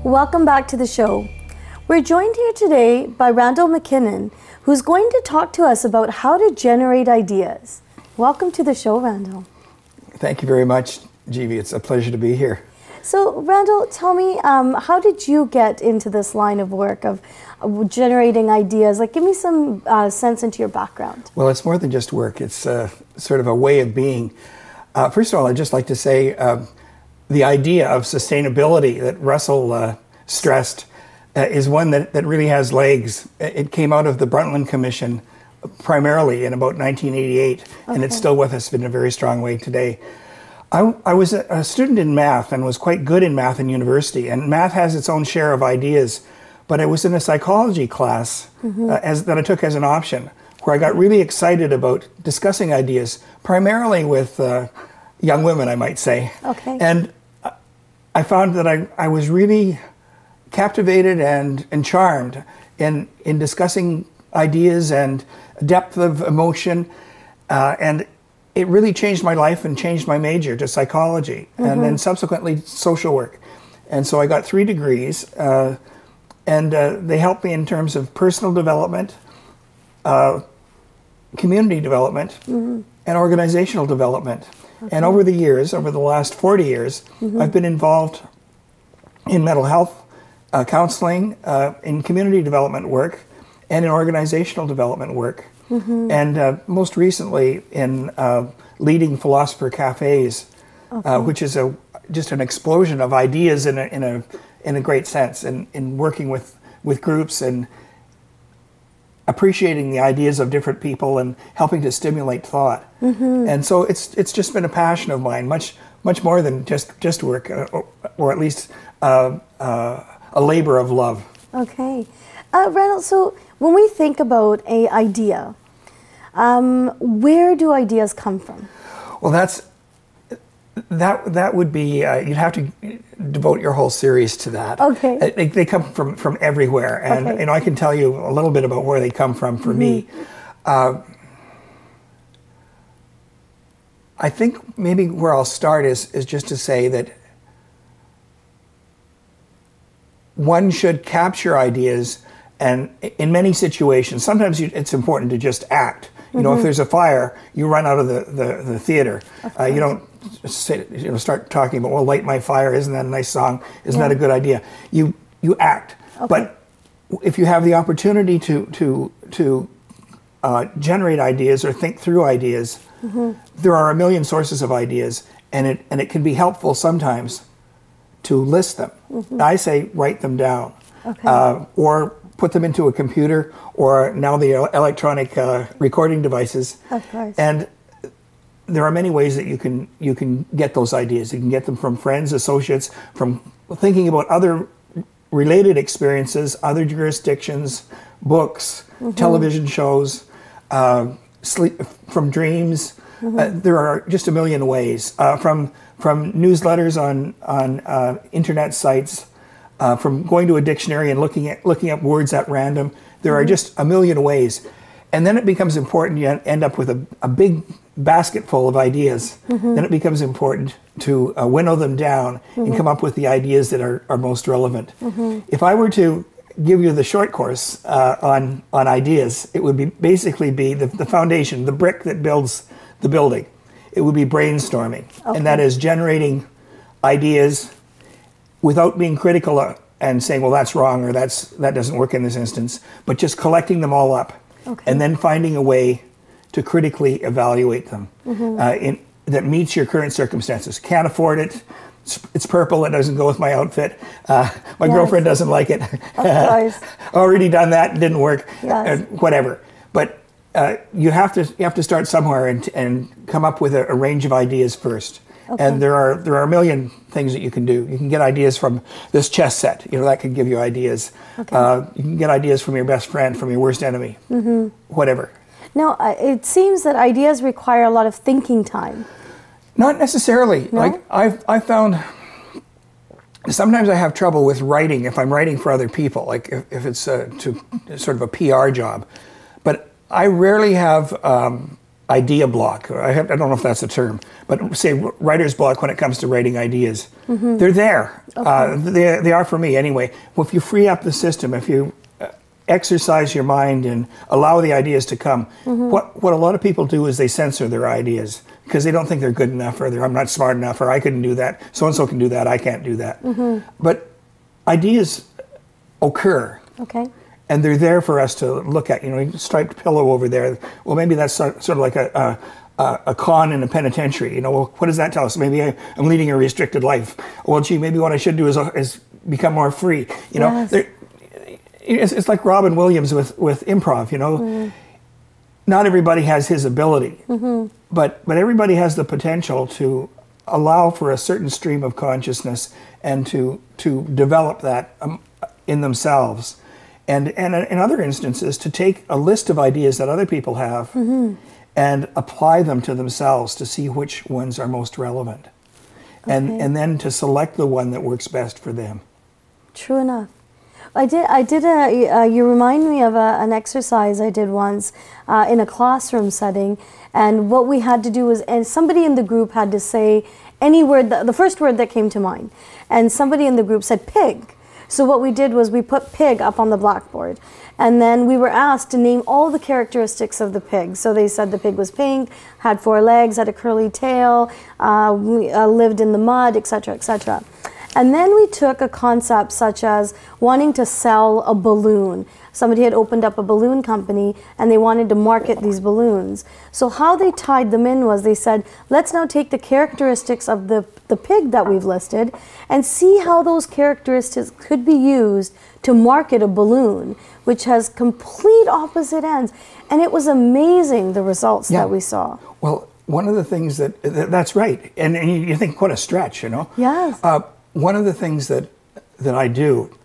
Welcome back to the show. We're joined here today by Randall Mckinnon, who's going to talk to us about how to generate ideas. Welcome to the show, Randall. Thank you very much, Jeevy. It's a pleasure to be here. So, Randall, tell me, how did you get into this line of work of generating ideas? Like, give me some sense into your background. Well, it's more than just work. It's sort of a way of being. First of all, I'd just like to say the idea of sustainability that Russell stressed is one that really has legs. It came out of the Brundtland Commission primarily in about 1988, and it's still with us in a very strong way today. I was a student in math and was quite good in math in university, and math has its own share of ideas, but I was in a psychology class that I took as an option, where I got really excited about discussing ideas, primarily with young women, I might say. Okay. And I found that I was really captivated and charmed in discussing ideas and depth of emotion, and it really changed my life and changed my major to psychology and then subsequently social work. And so I got 3 degrees, and they helped me in terms of personal development, community development, and organizational development. And over the years, over the last 40 years, I've been involved in mental health counseling, in community development work, and in organizational development work. And most recently in leading philosopher cafes, which is just an explosion of ideas in a great sense, and in working with groups and appreciating the ideas of different people and helping to stimulate thought. And so it's just been a passion of mine, much more than just work, or at least a labor of love. Okay. Randall, so when we think about an idea, where do ideas come from? Well, that would be, you'd have to devote your whole series to that. Okay. They come from everywhere, and I can tell you a little bit about where they come from for me. I think maybe where I'll start is just to say that one should capture ideas, and in many situations, sometimes it's important to just act. You know, if there's a fire, you run out of the theater. You don't start talking about, well, light my fire, isn't that a nice song? Isn't that a good idea? You act. But if you have the opportunity to generate ideas or think through ideas, there are a million sources of ideas, and it can be helpful sometimes to list them. I say write them down, or put them into a computer, or now the electronic recording devices. Of course. And there are many ways that you can get those ideas. You can get them from friends, associates, from thinking about other related experiences, other jurisdictions, books, television shows, sleep, from dreams. There are just a million ways. From newsletters on internet sites, from going to a dictionary and looking up words at random. There are just a million ways. And then it becomes important, you end up with a big basket full of ideas. Then it becomes important to winnow them down and come up with the ideas that are most relevant. If I were to give you the short course on ideas, it would basically be the foundation, the brick that builds the building. It would be brainstorming. And that is generating ideas without being critical and saying, well, that's wrong, or that doesn't work in this instance, but just collecting them all up and then finding a way to critically evaluate them that meets your current circumstances. Can't afford it. It's purple. It doesn't go with my outfit. My girlfriend doesn't like it. Already done that. It didn't work. Whatever. But you have to start somewhere and come up with a range of ideas first. And there are a million things that you can do. You can get ideas from this chess set. You know, that could give you ideas. You can get ideas from your best friend, from your worst enemy, whatever. Now, it seems that ideas require a lot of thinking time. Not necessarily. No? Like I found sometimes I have trouble with writing if I'm writing for other people, like if it's to sort of a PR job. But I rarely have idea block, or I don't know if that's a term, but say writer's block when it comes to writing ideas. They're there. Okay. They are for me anyway. Well, if you free up the system, if you exercise your mind and allow the ideas to come, what a lot of people do is they censor their ideas because they don't think they're good enough, or I'm not smart enough, or I couldn't do that, so-and-so can do that, I can't do that. But ideas occur. Okay. And they're there for us to look at. You know, striped pillow over there. Well, maybe that's sort of like a con in a penitentiary. You know, well, what does that tell us? Maybe I'm leading a restricted life. Well, gee, maybe what I should do is become more free. You know, it's like Robin Williams with improv. You know, not everybody has his ability, but everybody has the potential to allow for a certain stream of consciousness and to develop that in themselves. And in other instances, to take a list of ideas that other people have and apply them to themselves to see which ones are most relevant. And then to select the one that works best for them. True enough. You remind me of an exercise I did once in a classroom setting. And what we had to do was, and somebody in the group had to say any word, the first word that came to mind. And somebody in the group said pig. So what we did was we put pig up on the blackboard, and then we were asked to name all the characteristics of the pig. So they said the pig was pink, had 4 legs, had a curly tail, lived in the mud, etc., etc. And then we took a concept such as wanting to sell a balloon. Somebody had opened up a balloon company and they wanted to market these balloons. So how they tied them in was they said, let's now take the characteristics of the pig that we've listed and see how those characteristics could be used to market a balloon, which has complete opposite ends. And it was amazing, the results that we saw. Well, one of the things that's right. And you think, what a stretch, you know? Yes. One of the things that I do,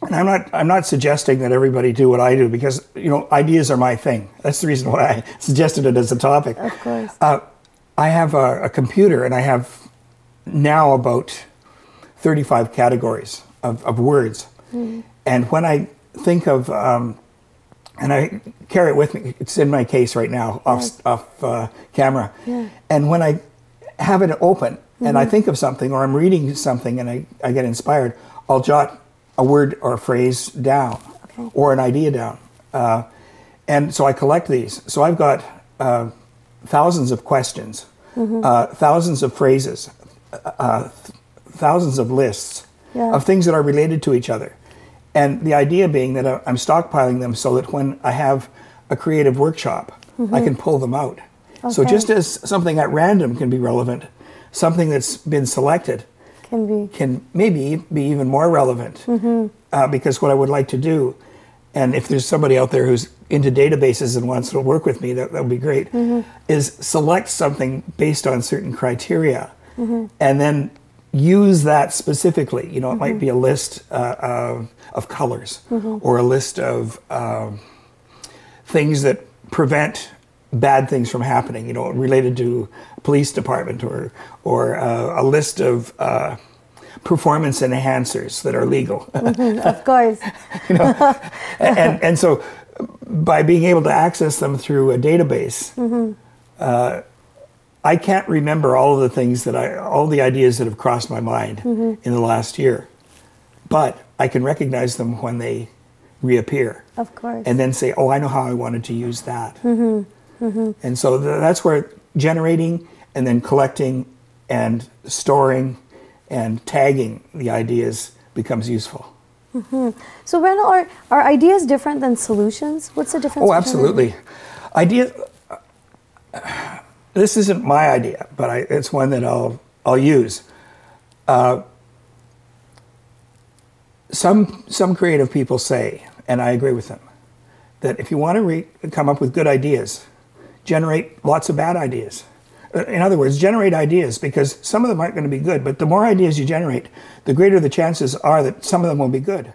and I'm not suggesting that everybody do what I do, because, you know, ideas are my thing. That's the reason why I suggested it as a topic. Of course. I have a computer, and I have now about 35 categories of words. And when I think of, and I carry it with me, it's in my case right now, off camera. And when I have it open, and I think of something, or I'm reading something and I get inspired, I'll jot a word or a phrase down, or an idea down. And so I collect these. So I've got thousands of questions, thousands of phrases, thousands of lists of things that are related to each other. And the idea being that I'm stockpiling them so that when I have a creative workshop, I can pull them out. So just as something at random can be relevant, something that's been selected can maybe be even more relevant. Because what I would like to do, and if there's somebody out there who's into databases and wants to work with me, that would be great, is select something based on certain criteria and then use that specifically. You know, it might be a list of colors or a list of things that prevent bad things from happening, you know, related to police department, or a list of performance enhancers that are legal. Of course. You know, and so by being able to access them through a database, I can't remember all of the things all the ideas that have crossed my mind in the last year, but I can recognize them when they reappear. Of course. And then say, oh, I know how I wanted to use that. And so that's where generating and then collecting and storing and tagging the ideas becomes useful. So Randall, are ideas different than solutions? What's the difference? Oh, absolutely. Ideas. This isn't my idea, but it's one that I'll use. Some creative people say, and I agree with them, that if you want to come up with good ideas, generate lots of bad ideas. In other words, generate ideas, because some of them aren't going to be good, but the more ideas you generate, the greater the chances are that some of them will be good.